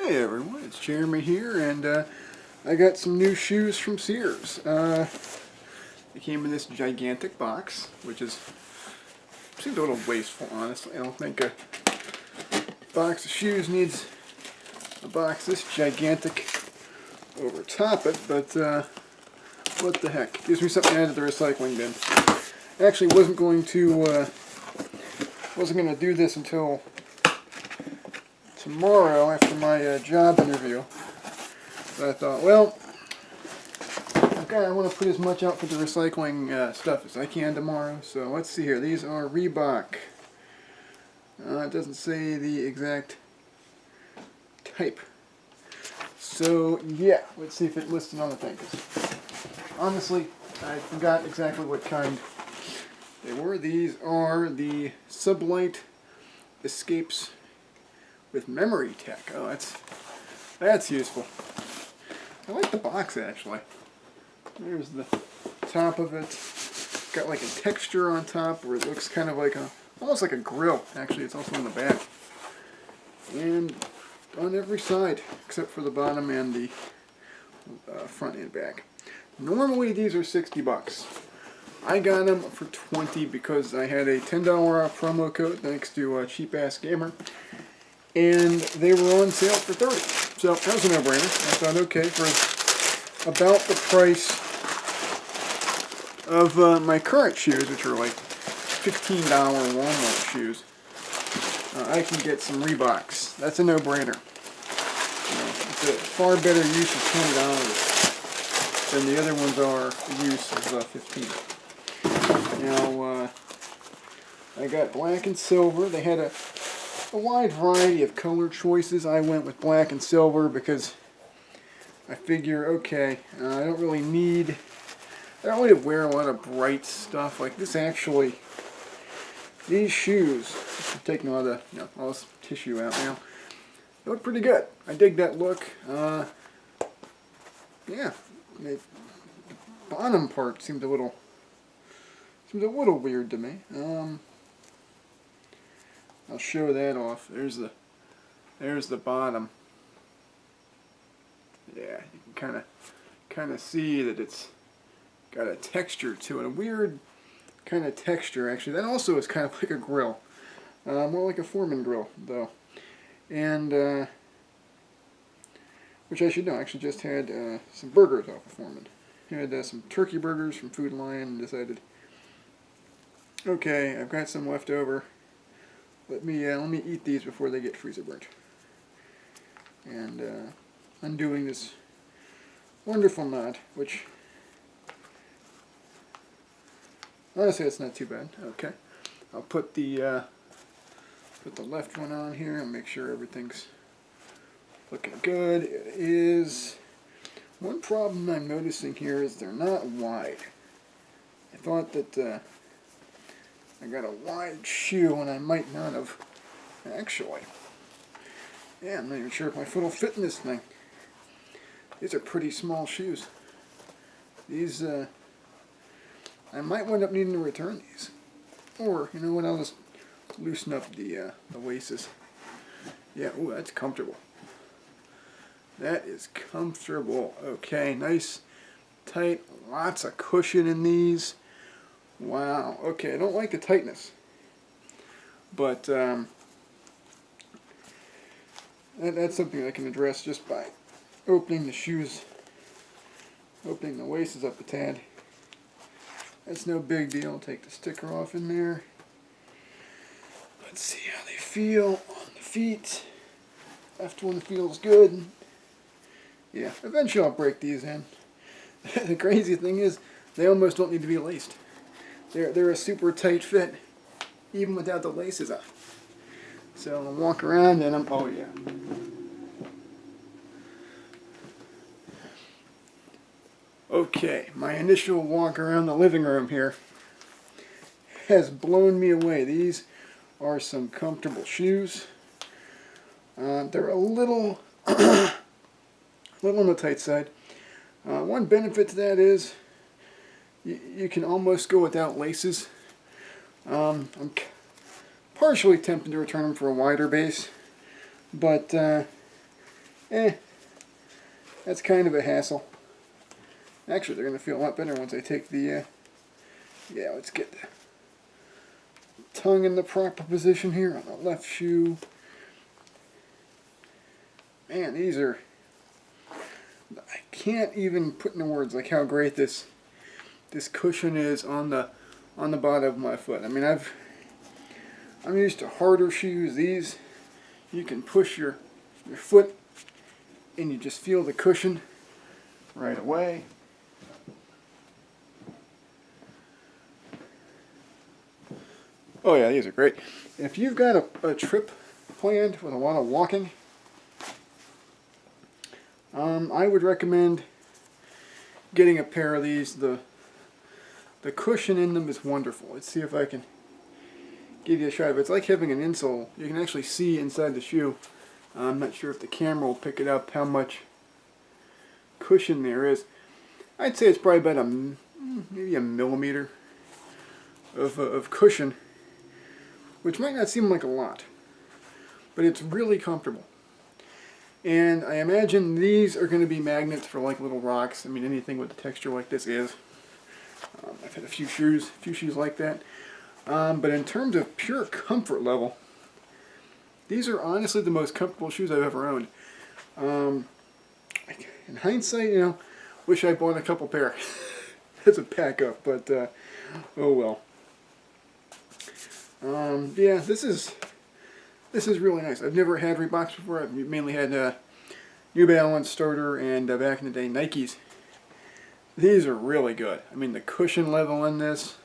Hey everyone, it's Jeremy here, and I got some new shoes from Sears. They came in this gigantic box, which seems a little wasteful, honestly. I don't think a box of shoes needs a box this gigantic over top it, but what the heck. Gives me something to add to the recycling bin. I actually wasn't going to do this until tomorrow after my job interview. But I thought, well, okay, I want to put as much out for the recycling stuff as I can tomorrow. So let's see here. These are Reebok. It doesn't say the exact type. So yeah, let's see if it listed on the thing. 'Cause honestly, I forgot exactly what kind they were. These are the SubLite Escapes with memory tech. Oh, that's useful. I like the box actually. There's the top of it. It's got like a texture on top where it looks kind of like almost like a grill. Actually, it's also on the back. And on every side, except for the bottom and the front and back. Normally these are $60. I got them for $20 because I had a $10 off promo code thanks to Cheap Ass Gamer. And they were on sale for $30. So that was a no-brainer. I thought, okay, for about the price of my current shoes, which are like $15 Walmart shoes, I can get some Reeboks. That's a no-brainer. It's a far better use of $20 than the other ones are the use of $15. Now, I got black and silver. They had a wide variety of color choices. I went with black and silver because I figure, okay, I don't really wear a lot of bright stuff. Like this actually, these shoes, I'm taking all this tissue out now, they look pretty good. I dig that look. Yeah, the bottom part seemed a little weird to me. I'll show that off. There's the bottom. Yeah, you can kind of see that it's got a texture to it, a weird kind of texture actually. That also is kind of like a grill, more like a Foreman grill though. And which I should know. I actually just had some burgers off of Foreman. I had some turkey burgers from Food Lion and decided, okay, I've got some left over. Let me eat these before they get freezer burnt. And undoing this wonderful knot, which honestly it's not too bad. Okay, I'll put the left one on here and make sure everything's looking good. It is. One problem I'm noticing here is they're not wide. I thought that I got a wide shoe and I might not have actually. Yeah, I'm not even sure if my foot will fit in this thing. These are pretty small shoes. These, I might wind up needing to return these. Or, you know what, I'll just loosen up the laces. Yeah, ooh, that's comfortable. That is comfortable. Okay, nice, tight, lots of cushion in these. Wow, okay, I don't like the tightness, but that's something I can address just by opening the shoes, opening the laces up a tad. That's no big deal. Take the sticker off in there. Let's see how they feel on the feet. Left one feels good. Yeah, eventually I'll break these in. The crazy thing is, they almost don't need to be laced. They're a super tight fit, even without the laces on. So I'll walk around and oh yeah. Okay, my initial walk around the living room here has blown me away. These are some comfortable shoes. They're a little, little on the tight side. One benefit to that is you can almost go without laces. I'm partially tempted to return them for a wider base, but that's kind of a hassle. Actually, they're going to feel a lot better once I take the, yeah, let's get the tongue in the proper position here on the left shoe. Man, these are, I can't even put into words like how great this cushion is on the bottom of my foot. I mean, I'm used to harder shoes. These, you can push your foot and you just feel the cushion right away. Oh yeah, these are great. If you've got a trip planned with a lot of walking, I would recommend getting a pair of these. The cushion in them is wonderful. Let's see if I can give you a shot of it. It's like having an insole. You can actually see inside the shoe. I'm not sure if the camera will pick it up how much cushion there is. I'd say it's probably about maybe a millimeter of cushion, which might not seem like a lot, but it's really comfortable. And I imagine these are going to be magnets for like little rocks. I mean, anything with a texture like this is. I've had a few shoes like that. But in terms of pure comfort level, these are honestly the most comfortable shoes I've ever owned. In hindsight, you know, wish I bought a couple pair as a backup, but oh well. Yeah, this is really nice. I've never had Reeboks before. I've mainly had New Balance, Starter, and back in the day, Nikes. These are really good. I mean, the cushion level in this,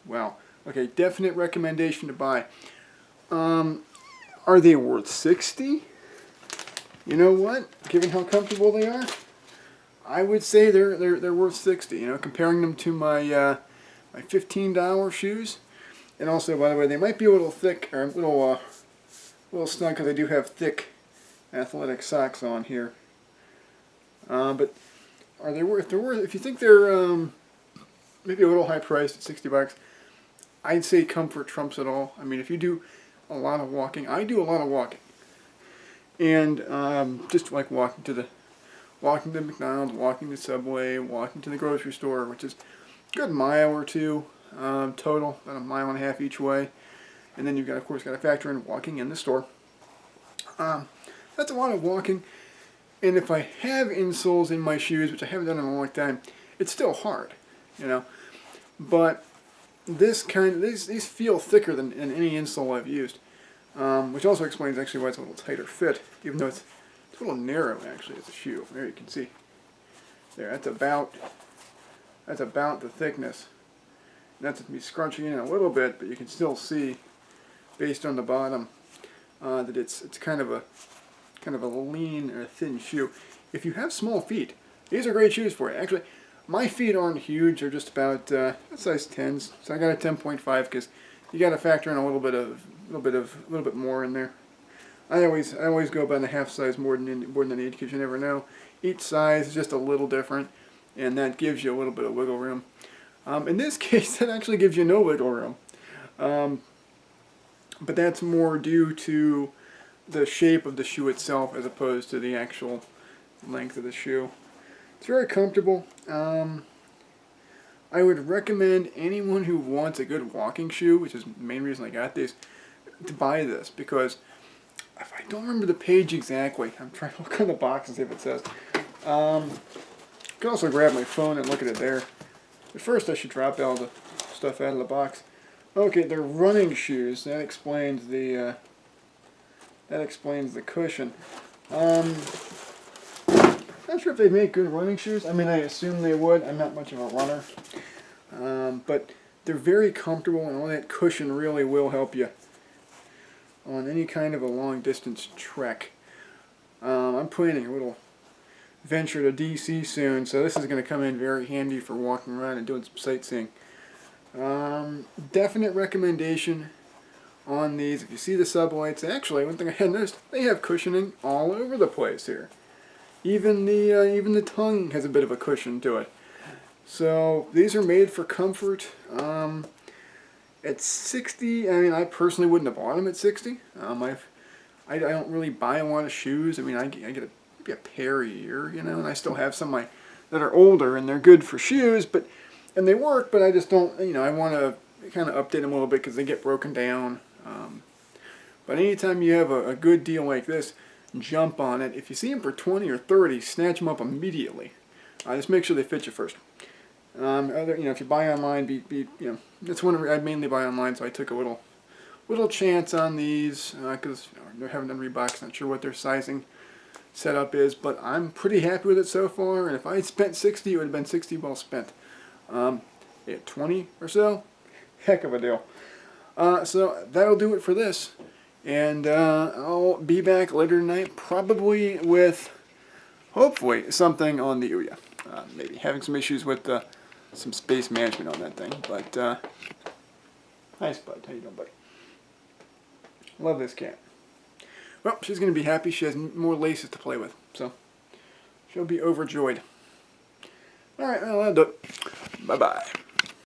wow. Okay, definite recommendation to buy. Are they worth $60? You know what? Given how comfortable they are, I would say they're worth $60. You know, comparing them to my my $15 shoes. And also, by the way, they might be a little thick or a little snug because I do have thick athletic socks on here. But are they worth? If you think they're maybe a little high priced at $60, I'd say comfort trumps it all. I mean, if you do a lot of walking, I do a lot of walking, and just like walking to McDonald's, walking to Subway, walking to the grocery store, which is a good mile or two. Total, about a mile and a half each way, and then you've got, of course, got to factor in walking in the store. That's a lot of walking, and if I have insoles in my shoes, which I haven't done in a long time, it's still hard, you know. But these feel thicker than any insole I've used, which also explains actually why it's a little tighter fit, even though it's a little narrow actually as a shoe. There you can see. There, that's about the thickness. That's me scrunching in a little bit, but you can still see, based on the bottom, that it's kind of a lean or thin shoe. If you have small feet, these are great shoes for you. Actually, my feet aren't huge; they're just about size 10s. So I got a 10.5 because you got to factor in a little bit more in there. I always go about a half size more than I need because you never know. Each size is just a little different, and that gives you a little bit of wiggle room. In this case, that actually gives you no wiggle room. But that's more due to the shape of the shoe itself as opposed to the actual length of the shoe. It's very comfortable. I would recommend anyone who wants a good walking shoe, which is the main reason I got these, to buy this, because if I don't remember the page exactly, I'm trying to look on the box and see if it says. I can also grab my phone and look at it there. But first I should drop all the stuff out of the box. Okay, they're running shoes. That explains the cushion. Not sure if they make good running shoes. I mean, I assume they would. I'm not much of a runner. But they're very comfortable, and all that cushion really will help you on any kind of a long distance trek. I'm planning a little venture to DC soon, so this is going to come in very handy for walking around and doing some sightseeing. Definite recommendation on these. If you see the SubLites, actually, one thing I had noticed, they have cushioning all over the place here. Even the tongue has a bit of a cushion to it. So these are made for comfort. At $60, I mean, I personally wouldn't have bought them at $60. I don't really buy a lot of shoes. I mean, I get a pair a year, you know, and I still have some that are older and they're good for shoes, and they work, but I just don't, you know, I want to kind of update them a little bit because they get broken down. But anytime you have a good deal like this, jump on it. If you see them for 20 or 30, snatch them up immediately. Just make sure they fit you first. You know, if you buy online, you know, that's one I mainly buy online, so I took a little chance on these because I haven't done Reeboks, not sure what their sizing setup is, but I'm pretty happy with it so far. And if I had spent 60, it would have been 60 well spent. At 20 or so, heck of a deal. So that'll do it for this. And I'll be back later tonight, probably with, hopefully, something on the Ouya. Maybe having some issues with some space management on that thing. But, hi Spud, how you doing, buddy? Love this cat. Well, she's going to be happy. She has more laces to play with, so she'll be overjoyed. Alright, well, that'll do it. Bye-bye.